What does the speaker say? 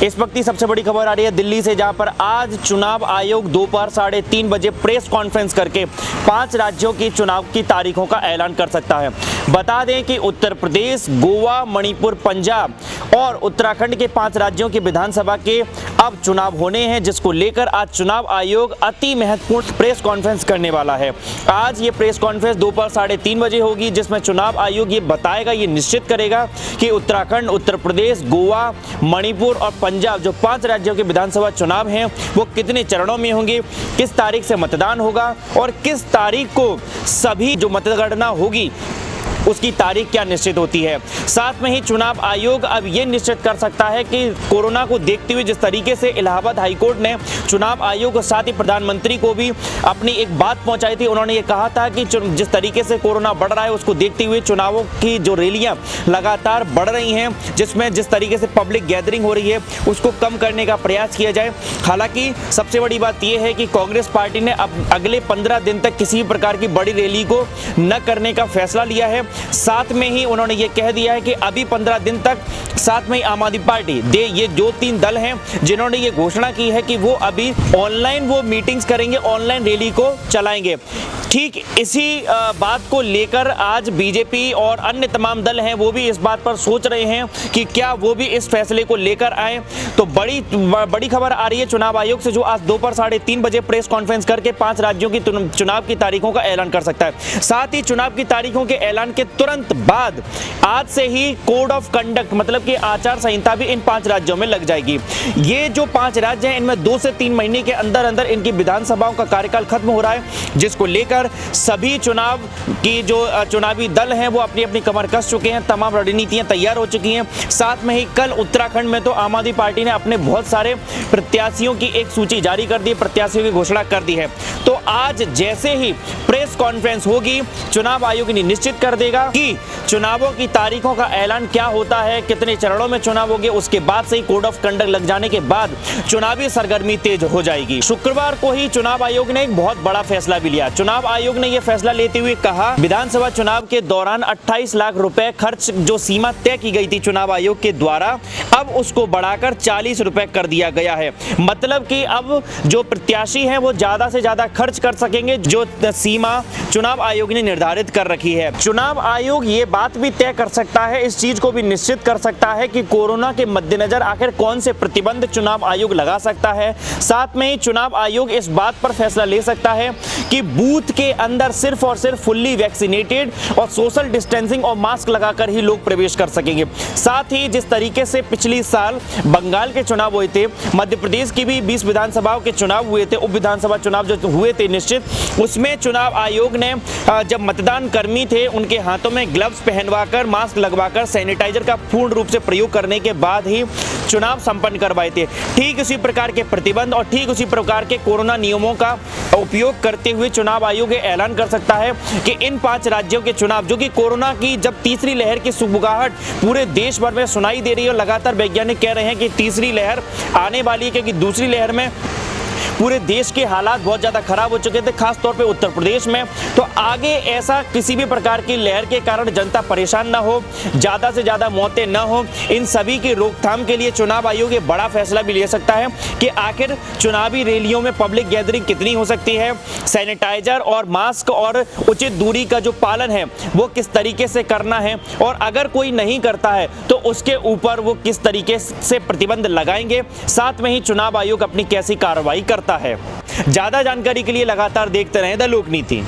इस वक्त की सबसे बड़ी खबर आ रही है दिल्ली से, जहां पर आज चुनाव आयोग दोपहर 3:30 बजे प्रेस कॉन्फ्रेंस करके 5 राज्यों की चुनाव की तारीखों का ऐलान कर सकता है। बता दें कि उत्तर प्रदेश, गोवा, मणिपुर, पंजाब और उत्तराखंड के 5 राज्यों की विधानसभा के अब चुनाव होने हैं, जिसको लेकर आज चुनाव आयोग अति महत्वपूर्ण प्रेस कॉन्फ्रेंस करने वाला है। आज ये प्रेस कॉन्फ्रेंस दोपहर 3:30 बजे होगी, जिसमें चुनाव आयोग ये बताएगा, ये निश्चित करेगा कि उत्तराखंड, उत्तर प्रदेश, गोवा, मणिपुर और पंजाब जो 5 राज्यों के विधानसभा चुनाव हैं वो कितने चरणों में होंगे, किस तारीख से मतदान होगा और किस तारीख को सभी जो मतगणना होगी उसकी तारीख क्या निश्चित होती है। साथ में ही चुनाव आयोग अब ये निश्चित कर सकता है कि कोरोना को देखते हुए जिस तरीके से इलाहाबाद हाईकोर्ट ने चुनाव आयोग और साथ ही प्रधानमंत्री को भी अपनी एक बात पहुंचाई थी। उन्होंने ये कहा था कि जिस तरीके से कोरोना बढ़ रहा है उसको देखते हुए चुनावों की जो रैलियां लगातार बढ़ रही हैं, जिसमें जिस तरीके से पब्लिक गैदरिंग हो रही है उसको कम करने का प्रयास किया जाए। हालांकि सबसे बड़ी बात यह है कि कांग्रेस पार्टी ने अब अगले 15 दिन तक किसी भी प्रकार की बड़ी रैली को न करने का फैसला लिया है। साथ में ही उन्होंने ये कह दिया है कि अभी 15 दिन तक, साथ में ही आम आदमी पार्टी ये जो 3 दल हैं जिन्होंने ये घोषणा की है कि वो अभी ऑनलाइन वो मीटिंग्स करेंगे, ऑनलाइन रैली को चलाएंगे। ठीक इसी बात को लेकर आज बीजेपी और अन्य तमाम दल हैं वो भी इस बात पर सोच रहे हैं कि क्या वो भी इस फैसले को लेकर आए। तो बड़ी खबर आ रही है चुनाव आयोग से, जो आज दोपहर 3:30 बजे प्रेस कॉन्फ्रेंस करके 5 राज्यों की चुनाव की तारीखों का ऐलान कर सकता है। साथ ही चुनाव की तारीखों के ऐलान के तुरंत बाद आज से ही कोड ऑफ कंडक्ट मतलब कि आचार संहिता भी इन 5 राज्यों में लग जाएगी। ये जो 5 राज्य हैं इनमें 2 से 3 महीने के अंदर अंदर इनकी विधानसभाओं का कार्यकाल खत्म हो रहा है, जिसको लेकर सभी चुनाव की जो चुनावी दल हैं वो अपनी अपनी कमर कस चुके हैं, तमाम रणनीतियां तैयार हो चुकी हैं। साथ में ही कल उत्तराखंड में तो आम आदमी पार्टी ने अपने बहुत सारे प्रत्याशियों की एक सूची जारी कर दी, प्रत्याशियों की घोषणा कर दी है। तो आज जैसे ही प्रेस कॉन्फ्रेंस होगी चुनाव आयोग निश्चित कर देगा कि चुनावों की तारीखों का ऐलान क्या होता है, कितने चरणों में चुनाव होंगे। उसके बाद से ही कोड ऑफ कंडक्ट लग जाने के बाद चुनावी सरगर्मी तेज हो जाएगी। शुक्रवार को ही चुनाव आयोग ने एक बहुत बड़ा फैसला भी लिया। चुनाव आयोग ने यह फैसला लेते हुए कहा, विधानसभा चुनाव के दौरान 28 लाख रुपए खर्च जो सीमा तय की गई थी चुनाव आयोग के द्वारा, अब उसको बढ़ाकर 40 रुपए कर दिया गया है। मतलब कि अब जो प्रत्याशी हैं वो ज्यादा से ज्यादा खर्च कर सकेंगे, जो सीमा चुनाव आयोग ने निर्धारित कर रखी है। चुनाव आयोग ये बात भी तय कर सकता है, इस चीज को भी निश्चित कर सकता है कि कोरोना के मद्देनजर आखिर कौन से प्रतिबंध चुनाव आयोग लगा सकता है। साथ में ही चुनाव आयोग इस बात पर फैसला ले सकता है कि बूथ के अंदर सिर्फ और सिर्फ फुल्ली वैक्सीनेटेड और सोशल डिस्टेंसिंग और मास्क लगाकर ही लोग प्रवेश कर सकेंगे। साथ ही जिस तरीके से पिछली साल बंगाल के चुनाव हुए थे, मध्य प्रदेश की भी 20 विधानसभाओं के चुनाव हुए थे, उप विधानसभा चुनाव जो हुए थे निश्चित, उसमें चुनाव आयोग ने जब मतदान कर्मी थे उनके हाथों में ग्लव्स पहनवाकर, मास्क लगवाकर, सैनिटाइजर का पूर्ण रूप से प्रयोग करने के बाद ही चुनाव संपन्न करवाए थे। ठीक उसी प्रकार के प्रतिबंध और ठीक उसी प्रकार के कोरोना नियमों का उपयोग करते हुए चुनाव आयोग ऐलान कर सकता है कि इन 5 राज्यों के चुनाव, जो कि कोरोना की जब तीसरी लहर की सुगबुगाहट पूरे देश भर में सुनाई दे रही है और लगातार वैज्ञानिक कह रहे हैं कि तीसरी लहर आने वाली है, क्योंकि दूसरी लहर में पूरे देश के हालात बहुत ज़्यादा खराब हो चुके थे, खास तौर पे उत्तर प्रदेश में। तो आगे ऐसा किसी भी प्रकार की लहर के कारण जनता परेशान ना हो, ज़्यादा से ज़्यादा मौतें ना हो, इन सभी की रोकथाम के लिए चुनाव आयोग ये बड़ा फैसला भी ले सकता है कि आखिर चुनावी रैलियों में पब्लिक गैदरिंग कितनी हो सकती है, सैनिटाइजर और मास्क और उचित दूरी का जो पालन है वो किस तरीके से करना है, और अगर कोई नहीं करता है तो उसके ऊपर वो किस तरीके से प्रतिबंध लगाएंगे। साथ में ही चुनाव आयोग अपनी कैसी कार्रवाई करता है। ज्यादा जानकारी के लिए लगातार देखते रहें द लोकनीति।